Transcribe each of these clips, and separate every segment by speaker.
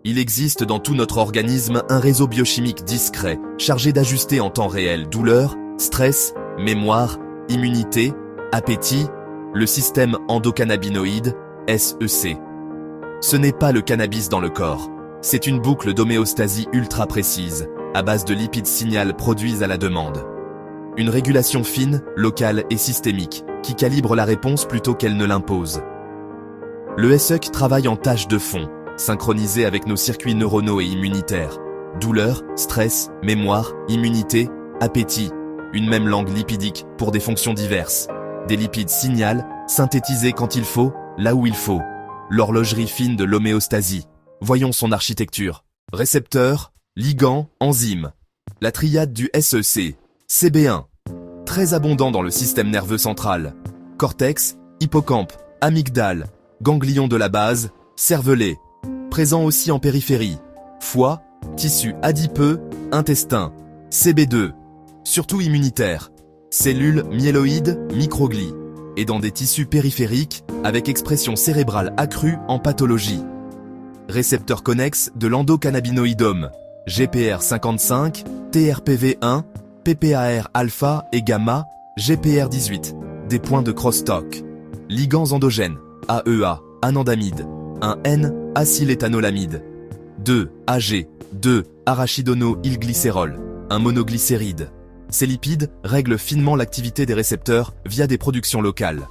Speaker 1: Il existe dans tout notre organisme un réseau biochimique discret, chargé d'ajuster en temps réel douleur, stress, mémoire, immunité, appétit, le système endocannabinoïde, SEC. Ce n'est pas le cannabis dans le corps, c'est une boucle d'homéostasie ultra précise, à base de lipides signal produits à la demande. Une régulation fine, locale et systémique, qui calibre la réponse plutôt qu'elle ne l'impose. Le SEC travaille en tâche de fond, synchronisé avec nos circuits neuronaux et immunitaires. Douleur, stress, mémoire, immunité, appétit, une même langue lipidique pour des fonctions diverses. Des lipides signal, synthétisés quand il faut, là où il faut. L'horlogerie fine de l'homéostasie. Voyons son architecture. Récepteurs, ligands, enzymes. La triade du SEC. CB1. Très abondant dans le système nerveux central. Cortex, hippocampe, amygdale, ganglion de la base, cervelet. Présent aussi en périphérie. Foie, tissu adipeux, intestin. CB2. Surtout immunitaire. Cellules myéloïdes, microglies. Et dans des tissus périphériques, avec expression cérébrale accrue en pathologie. Récepteurs connexes de l'endocannabinoïdome. GPR55, TRPV1, PPAR-alpha et gamma, GPR18. Des points de crosstalk. Ligands endogènes. AEA, anandamide. 1N, acélétanolamide. 2, AG. 2, arachidono-ylglycérol. Un monoglycéride. Ces lipides règlent finement l'activité des récepteurs via des productions locales.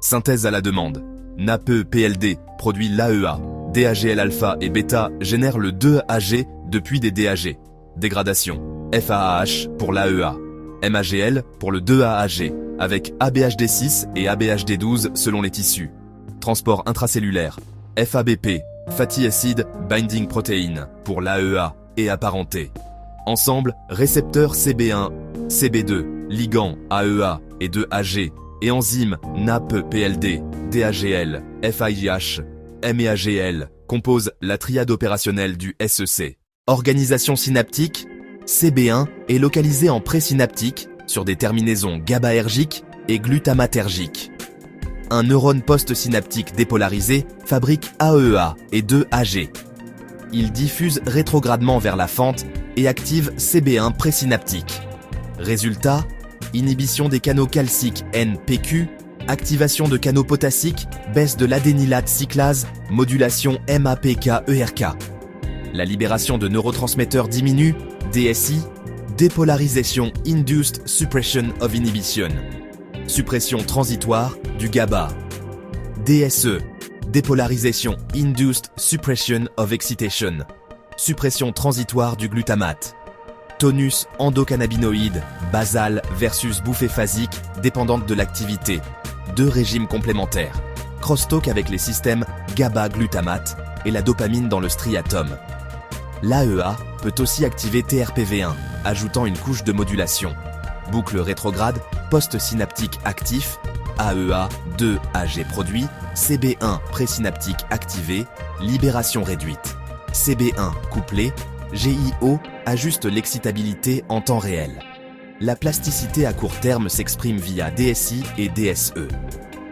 Speaker 1: Synthèse à la demande. NAPE-PLD produit l'AEA. DAGL-alpha et bêta génèrent le 2-AG depuis des DAG. Dégradation. FAAH pour l'AEA. MAGL pour le 2-AAG, avec ABHD6 et ABHD12 selon les tissus. Transport intracellulaire. FABP, Fatty Acid Binding Protein, pour l'AEA et apparenté. Ensemble, récepteurs CB1, CB2, ligand AEA et 2AG, et enzymes NAPE-PLD, DAGL, FAIH, MEAGL, composent la triade opérationnelle du SEC. Organisation synaptique, CB1 est localisé en présynaptique sur des terminaisons GABAergiques et glutamatergiques. Un neurone postsynaptique dépolarisé fabrique AEA et 2AG. Il diffuse rétrogradement vers la fente et active CB1 présynaptique. Résultat, inhibition des canaux calciques NPQ, activation de canaux potassiques, baisse de l'adénylate cyclase, modulation MAPK-ERK. La libération de neurotransmetteurs diminue, DSI, dépolarisation Induced Suppression of Inhibition. Suppression transitoire du GABA. DSE, dépolarisation Induced Suppression of Excitation. Suppression transitoire du glutamate. Tonus endocannabinoïde, basal versus bouffée phasique, dépendante de l'activité. Deux régimes complémentaires. Crosstalk avec les systèmes GABA-glutamate et la dopamine dans le striatum. L'AEA peut aussi activer TRPV1, ajoutant une couche de modulation. Boucle rétrograde, postsynaptique actif, AEA 2AG produit, CB1 présynaptique activé, libération réduite. CB1 couplé, GIO ajuste l'excitabilité en temps réel. La plasticité à court terme s'exprime via DSI et DSE.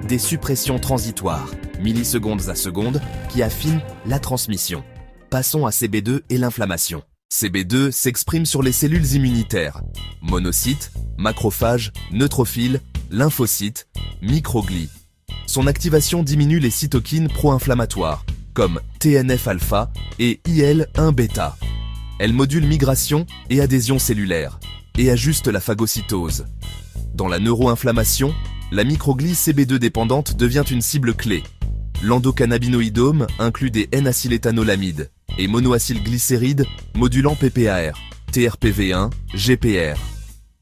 Speaker 1: Des suppressions transitoires, millisecondes à secondes, qui affinent la transmission. Passons à CB2 et l'inflammation. CB2 s'exprime sur les cellules immunitaires, monocytes, macrophages, neutrophiles, lymphocytes, microglies. Son activation diminue les cytokines pro-inflammatoires, comme TNF-alpha et IL-1-bêta. Elle module migration et adhésion cellulaire, et ajuste la phagocytose. Dans la neuroinflammation, la microglie CB2 dépendante devient une cible clé. L'endocannabinoïdome inclut des N-acélétanolamides et monoacylglycérides modulant PPAR, TRPV1, GPR.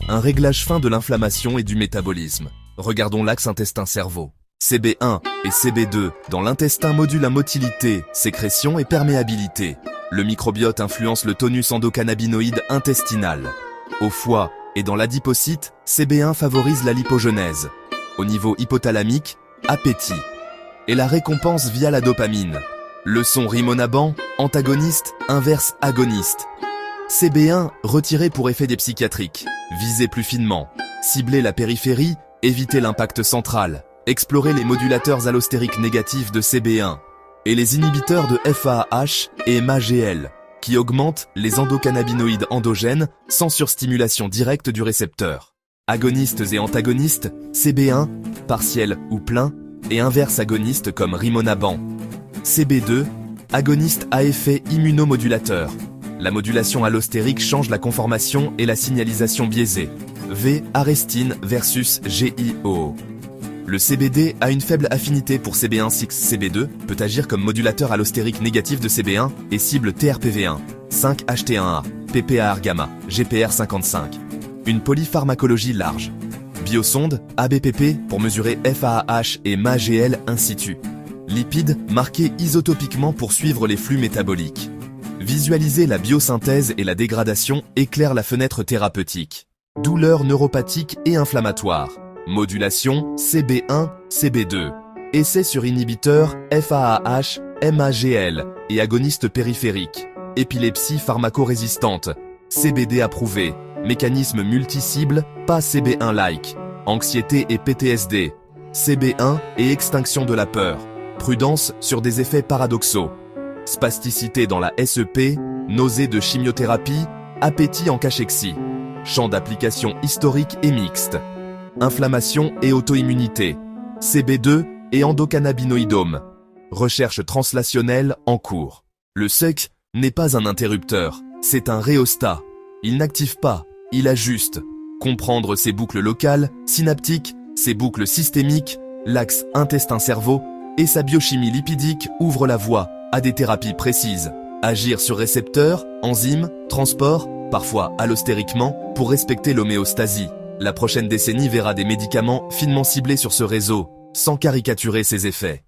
Speaker 1: Un réglage fin de l'inflammation et du métabolisme. Regardons l'axe intestin-cerveau. CB1 et CB2 dans l'intestin modulent la motilité, sécrétion et perméabilité. Le microbiote influence le tonus endocannabinoïde intestinal. Au foie et dans l'adipocyte, CB1 favorise la lipogenèse. Au niveau hypothalamique, appétit. Et la récompense via la dopamine. Leçon rimonabant, antagoniste, inverse agoniste. CB1 retiré pour effet des psychiatriques. Viser plus finement. Cibler la périphérie, éviter l'impact central. Explorer les modulateurs allostériques négatifs de CB1. et les inhibiteurs de FAH et MAGL, qui augmentent les endocannabinoïdes endogènes sans surstimulation directe du récepteur. Agonistes et antagonistes, CB1, partiel ou plein, et inverse agonistes comme Rimonaban. CB2, agoniste à effet immunomodulateur. La modulation allostérique change la conformation et la signalisation biaisée. V. Arestine versus GIO. Le CBD a une faible affinité pour CB1-6-CB2, peut agir comme modulateur allostérique négatif de CB1 et cible TRPV1, 5-HT1A, PPAR-gamma, GPR55. Une polypharmacologie large. Biosonde, ABPP pour mesurer FAH et MAGL in situ. Lipides marqués isotopiquement pour suivre les flux métaboliques. Visualiser la biosynthèse et la dégradation éclaire la fenêtre thérapeutique. Douleurs neuropathiques et inflammatoires. Modulation CB1, CB2. Essai sur inhibiteurs FAH, MAGL et agonistes périphériques. Épilepsie pharmacorésistante. CBD approuvé. Mécanisme multi-cible, pas CB1-like. Anxiété et PTSD. CB1 et extinction de la peur. Prudence sur des effets paradoxaux. Spasticité dans la SEP, nausée de chimiothérapie, appétit en cachexie. Champ d'application historique et mixte. Inflammation et auto-immunité. CB2 et endocannabinoïdome. Recherche translationnelle en cours. Le SEC n'est pas un interrupteur, c'est un rhéostat. Il n'active pas, il ajuste. Comprendre ses boucles locales, synaptiques, ses boucles systémiques, l'axe intestin-cerveau et sa biochimie lipidique ouvre la voie à des thérapies précises. Agir sur récepteurs, enzymes, transport, parfois allostériquement, pour respecter l'homéostasie. La prochaine décennie verra des médicaments finement ciblés sur ce réseau, sans caricaturer ses effets.